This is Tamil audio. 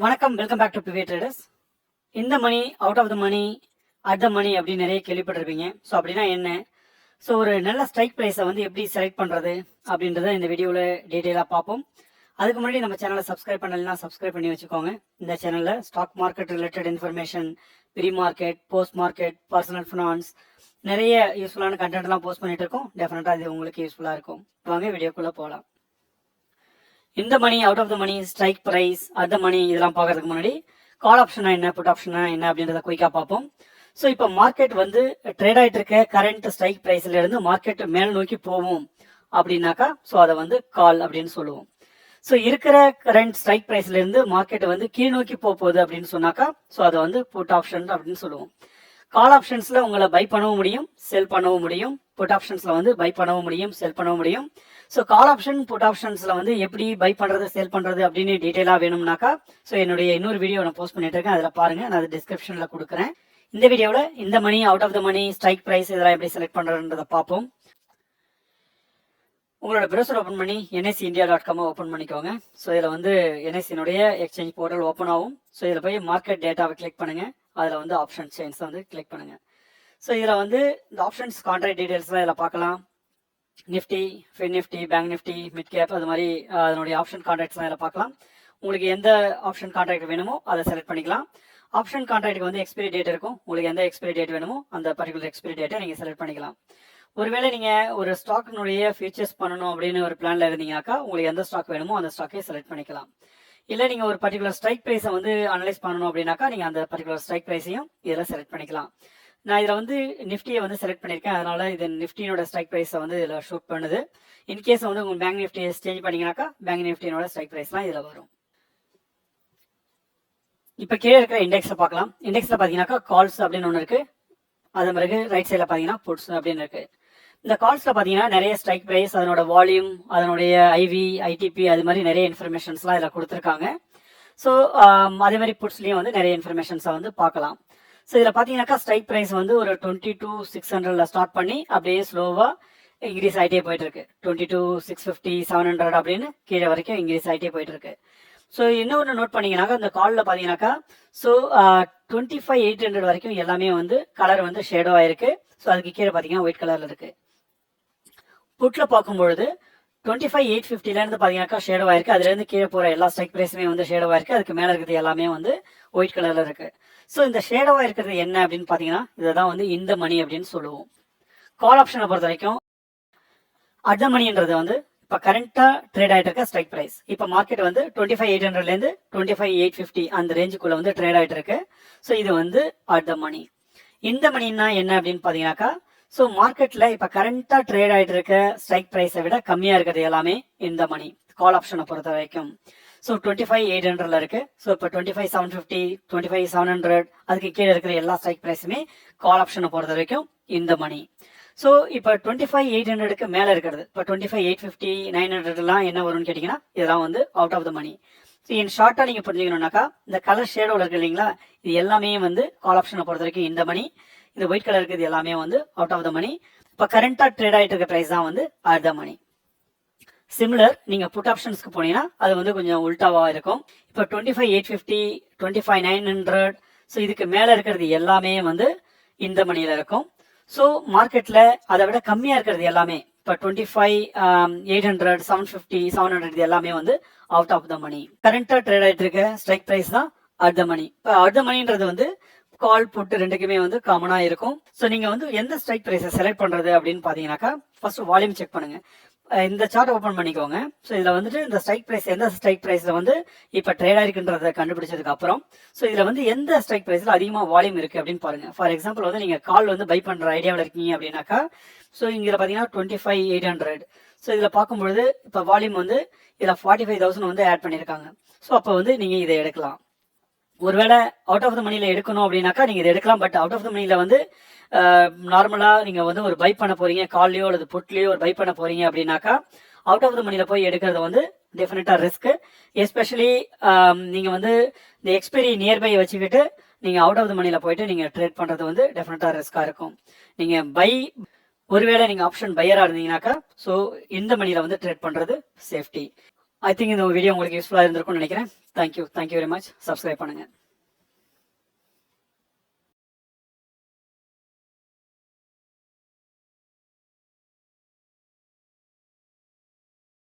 வணக்கம், வெல்கம் பேக் டு பிவே traders. In the money, out of the money, at the money அப்படின்னு நிறைய கேள்விப்பட்டிருப்பீங்க. ஸோ அப்படின்னா என்ன? ஸோ ஒரு நல்ல ஸ்ட்ரைக் ப்ரைஸை வந்து எப்படி செலக்ட் பண்ணுறது அப்படின்றத இந்த வீடியோவில் டீட்டெயிலாக பார்ப்போம். அதுக்கு முன்னாடி நம்ம சேனலை சப்ஸ்கிரைப் பண்ணலைன்னா சப்ஸ்கிரைப் பண்ணி வச்சுக்கோங்க. இந்த சேனலில் stock market related information, pre market, post market, personal finance, நிறைய யூஸ்ஃபுல்லான கண்டென்ட்லாம் போஸ்ட் பண்ணிட்டு இருக்கோம். டெஃபினட்டாக இது உங்களுக்கு யூஸ்ஃபுல்லாக இருக்கும். வாங்க வீடியோக்குள்ளே போகலாம். In the money, out of the money, strike price, at the money இதெல்லாம் பார்க்கறதுக்கு முன்னாடி கால் ஆப்ஷனா என்ன, புட் ஆப்ஷனா என்ன அப்படின்றத குயிக்காக பார்ப்போம். ஸோ இப்போ மார்க்கெட் வந்து ட்ரேட் ஆகிட்டு இருக்க கரண்ட் ஸ்ட்ரைக் ப்ரைஸ்ல இருந்து மார்க்கெட் மேல் நோக்கி போவோம் அப்படின்னாக்கா ஸோ அதை வந்து கால் அப்படின்னு சொல்லுவோம். ஸோ இருக்கிற கரண்ட் ஸ்ட்ரைக் ப்ரைஸ்ல இருந்து மார்க்கெட் வந்து கீழ் நோக்கி போகுது அப்படின்னு சொன்னாக்கா ஸோ அதை வந்து புட் ஆப்ஷன் அப்படின்னு சொல்லுவோம். கால் ஆப்ஷன்ஸ்ல உங்களை பை பண்ணவும் முடியும், செல் பண்ணவும் முடியும். புட் ஆப்ஷன்ஸ்ல வந்து பை பண்ணவும் முடியும், செல் பண்ணவும் முடியும். ஸோ கால் ஆப்ஷன், புட் ஆப்ஷன்ஸ்ல வந்து எப்படி பை பண்றது, செல் பண்றது அப்படின்னு டீட்டெயிலா வேணும்னாக்கா ஸோ என்னுடைய இன்னொரு வீடியோ நான் போஸ்ட் பண்ணிட்டு இருக்கேன், அதில் பாருங்க, நான் அது டிஸ்கிரிப்ஷன்ல கொடுக்குறேன். இந்த வீடியோவில் in the money, out of the money, strike price இதெல்லாம் எப்படி செலக்ட் பண்றதுன்றதை பார்ப்போம். உங்களோட ப்ரௌசர் ஓப்பன் பண்ணி NSEindia.com ஓப்பன் பண்ணிக்கோங்க. ஸோ இதில் வந்து NSEனுடைய எக்ஸ்சேஞ்ச் போர்ட்டல் ஓப்பன் ஆகும். ஸோ இதில் போய் மார்க்கெட் டேட்டாவை கிளிக் பண்ணுங்க. அதில் வந்து ஆப்ஷன் செயின்ஸை வந்து கிளிக் பண்ணுங்க. ஸோ இதில் வந்து இந்த ஆப்ஷன்ஸ் கான்ட்ராக்ட் டீடைல்ஸ்லாம் இதில் பார்க்கலாம். Nifty, fin Nifty, bank Nifty, mid cap, அது மாதிரி அதனுடைய ஆப்ஷன் கான்ட்ராக்ட்ஸ்லாம் இதில் பார்க்கலாம். உங்களுக்கு எந்த ஆப்ஷன் கான்ட்ராக்ட் வேணுமோ அதை செலக்ட் பண்ணிக்கலாம். ஆப்ஷன் கான்ட்ராக்ட்டுக்கு வந்து எக்ஸ்பைரி டேட் இருக்கும். உங்களுக்கு எந்த எக்ஸ்பைரி டேட் வேணுமோ அந்த பர்டிகுலர் எக்ஸ்பைரி டேட்டை நீங்கள் செலக்ட் பண்ணிக்கலாம். ஒருவேளை நீங்கள் ஒரு ஸ்டாக்கினுடைய ஃபியூச்சர்ஸ் பண்ணணும் அப்படின்னு ஒரு பிளானில் இருந்தீங்கன்னாக்கா உங்களுக்கு எந்த ஸ்டாக் வேணுமோ அந்த ஸ்டாக்கை செலக்ட் பண்ணிக்கலாம். இல்லை நீங்கள் ஒரு பர்டிகுலர் ஸ்ட்ரைக் ப்ரைஸை வந்து அனலைஸ் பண்ணணும் அப்படின்னாக்கா நீங்கள் அந்த பர்டிகுலர் ஸ்ட்ரைக் ப்ரைஸையும் இதில் செலக்ட் பண்ணிக்கலாம். நான் இதில் வந்து நிஃப்டியை வந்து செலக்ட் பண்ணியிருக்கேன், அதனால இது நிஃப்டியோட ஸ்ட்ரைக் ப்ரைஸை வந்து இதில் ஷூட் பண்ணுது. இன்கேஸ் வந்து உங்கள் பேங்க் நிஃப்டி சேஞ்ச் பண்ணிங்கனாக்கா பேங்க் நிஃப்டியோட ஸ்ட்ரைக் ப்ரைஸ்லாம் இதில் வரும். இப்போ கீழே இருக்கிற இண்டெக்ஸை பார்க்கலாம். இண்டெக்ஸில் பார்த்தீங்கன்னாக்கா கால்ஸ் அப்படின்னு ஒன்று இருக்குது. அது பிறகு ரைட் சைடில் பார்த்தீங்கன்னா புட்ஸ் அப்படின்னு இருக்குது. இந்த கால்ஸில் பார்த்தீங்கன்னா நிறைய ஸ்ட்ரைக் ப்ரைஸ், அதனோட வால்யூம், அதனுடைய ஐவி, ஐடிபி, அது மாதிரி நிறைய இன்ஃபர்மேஷன்ஸ்லாம் இதில் கொடுத்துருக்காங்க. ஸோ அதே மாதிரி புட்ஸ்லேயும் வந்து நிறைய இன்ஃபர்மேஷன்ஸை வந்து பார்க்கலாம். ஸோ இதில் பார்த்தீங்கன்னாக்கா ஸ்ட்ரைக் ப்ரைஸ் வந்து ஒரு 22,600 ஸ்டார்ட் பண்ணி அப்படியே ஸ்லோவாக இன்க்ரீஸ் ஆகிட்டே போயிட்டு இருக்கு. 22,650, 700 அப்படின்னு கீழே வரைக்கும் இன்க்ரீஸ் ஆகிட்டே போயிட்டு இருக்கு. ஸோ இன்னொன்று நோட் பண்ணீங்கன்னாக்கா இந்த காலில் பார்த்தீங்கன்னாக்கா ஸோ 25,800 வரைக்கும் எல்லாமே வந்து கலர் வந்து ஷேடோ ஆயிருக்கு. ஸோ அதுக்கு கீழே பார்த்தீங்கன்னா ஒயிட் கலரில் இருக்கு. புட்டில் பார்க்கும்பொழுது 25,850லேருந்து பார்த்தீங்கன்னாக்கா ஷேடோ ஆயிருக்கு. அதுலேருந்து கீழே போகிற எல்லா ஸ்ட்ரைக் ப்ரைஸுமே வந்து ஷேடோ ஆயிருக்கு. அதுக்கு மேலே இருக்கிறது எல்லாமே வந்து ஒயிட் கலரில் இருக்கு. ஸோ இந்த ஷேடோவாக இருக்கிறது என்ன அப்படின்னு பார்த்தீங்கன்னா இதை தான் வந்து இந்த மணி அப்படின்னு சொல்லுவோம். கால் ஆப்ஷனை பொறுத்த வரைக்கும் அட் த மணின்றது வந்து இப்போ கரண்ட்டாக ட்ரேட் ஆகிட்டு இருக்க ஸ்ட்ரைக் ப்ரைஸ். இப்போ மார்க்கெட் வந்து 25,800லேருந்து 25,850 அந்த ரேஞ்சுக்குள்ளே வந்து ட்ரேட் ஆகிட்டு இருக்கு. ஸோ இது வந்து அட் த மணி. இந்த மணின்னா என்ன அப்படின்னு பார்த்தீங்கன்னாக்கா ஸோ மார்க்கெட்டில் இப்போ கரண்ட்டாக ட்ரேட் ஆகிட்டு இருக்க ஸ்ட்ரைக் ப்ரைஸை விட கம்மியாக இருக்கிறது எல்லாமே இந்த மணி கால் ஆப்ஷனை பொறுத்த வரைக்கும். ஸோ 25,800ல இருக்கு. ஸோ இப்போ 25,750, 25,700 அதுக்கு கீழே இருக்கிற எல்லா ஸ்ட்ரைக் ப்ரைஸுமே கால் ஆப்ஷனை பொறுத்த வரைக்கும் இந்த மணி. ஸோ இப்போ 25,800க்கு மேலே இருக்கிறது, இப்போ 25,850, 900லாம் என்ன வரும்னு கேட்டிங்கன்னா இதெல்லாம் வந்து out of the money. So என் ஷார்ட்டாக நீங்கள் புரிஞ்சுக்கணுன்னாக்கா இந்த கலர் ஷேடோவில் இருக்கு இல்லைங்களா, இது எல்லாமே வந்து கால் ஆப்ஷனை பொறுத்த வரைக்கும் இந்த மணி. இந்த ஒயிட் கலர் இருக்குது எல்லாமே வந்து அவுட் ஆஃப் த மணி. இப்போ கரண்ட்டாக ட்ரேட் ஆகிட்டு இருக்க ப்ரைஸ் தான் வந்து அட் த மணி. சிமிலர் நீங்கள் புட் ஆப்ஷன்ஸ்க்கு போனீங்கன்னா அது வந்து கொஞ்சம் உல்டாவாக இருக்கும். இப்போ 25,850, 25,900 ஸோ இதுக்கு மேலே இருக்கிறது எல்லாமே வந்து இந்த மணியில் இருக்கும். ஸோ மார்க்கெட்டில் அதை விட கம்மியாக இருக்கிறது எல்லாமே இப்போ 25,800, 750, 700 இது எல்லாமே வந்து அவுட் ஆஃப் த மணி. கரண்ட்டாக ட்ரேட் ஆகிட்டு இருக்க ஸ்ட்ரைக் ப்ரைஸ் தான் அட் த மணி. இப்போ அட் த மணின்றது வந்து கால் புட்டு ரெண்டுக்குமே வந்து காமனாக இருக்கும். ஸோ நீங்கள் வந்து எந்த ஸ்ட்ரைக் ப்ரைஸை செலக்ட் பண்ணுறது அப்படின்னு பார்த்தீங்கன்னாக்கா ஃபர்ஸ்ட் வால்யூம் செக் பண்ணுங்க. இந்த சார்ட் ஓப்பன் பண்ணிக்கோங்க. ஸோ இதில் வந்துட்டு இந்த ஸ்ட்ரைக் ப்ரைஸ் எந்த ஸ்ட்ரைக் ப்ரைஸில் வந்து இப்போ ட்ரேட் ஆகிருக்குன்றதை கண்டுபிடிச்சதுக்கு அப்புறம் ஸோ இதில் வந்து எந்த ஸ்ட்ரைக் ப்ரைஸில் அதிகமாக வால்யூம் இருக்குது அப்படின்னு பாருங்க. ஃபார் எக்ஸாம்பிள் வந்து நீங்கள் கால் வந்து பை பண்ணுற ஐடியாவில் இருக்கீங்க அப்படின்னாக்கா ஸோ இங்கே பார்த்தீங்கன்னா 25,800. ஸோ இதில் பார்க்கும்பொழுது இப்போ வால்யூம் வந்து இதில் 45,000 வந்து ஆட் பண்ணியிருக்காங்க. ஸோ அப்போ வந்து நீங்கள் இதை எடுக்கலாம். ஒருவேளை அவுட் ஆஃப் த மணியில் எடுக்கணும் அப்படின்னாக்கா நீங்கள் இதை எடுக்கலாம். பட் அவுட் ஆஃப் த மணியில் வந்து நார்மலாக நீங்கள் வந்து ஒரு பை பண்ண போகிறீங்க, கால்லையோ அல்லது புட்லேயோ ஒரு பை பண்ண போகிறீங்க அப்படின்னாக்கா அவுட் ஆஃப் த மணியில் போய் எடுக்கிறது வந்து டெஃபினட்டாக ரிஸ்க்கு. எஸ்பெஷலி நீங்கள் வந்து இந்த எக்ஸ்பைரி நியர்பை வச்சுக்கிட்டு நீங்கள் அவுட் ஆஃப் த மணியில் போயிட்டு நீங்கள் ட்ரேட் பண்ணுறது வந்து டெஃபினட்டாக ரிஸ்க்காக இருக்கும். நீங்கள் ஒருவேளை நீங்கள் ஆப்ஷன் பையராக இருந்தீங்கன்னாக்கா ஸோ இந்த மணியில் வந்து ட்ரேட் பண்ணுறது சேஃப்டி. ஐ திங்க் இந்த வீடியோ உங்களுக்கு யூஸ்ஃபுல்லாக இருந்திருக்கும்னு நினைக்கிறேன். Thank you very much. சப்ஸ்கிரைப் பண்ணுங்கள்.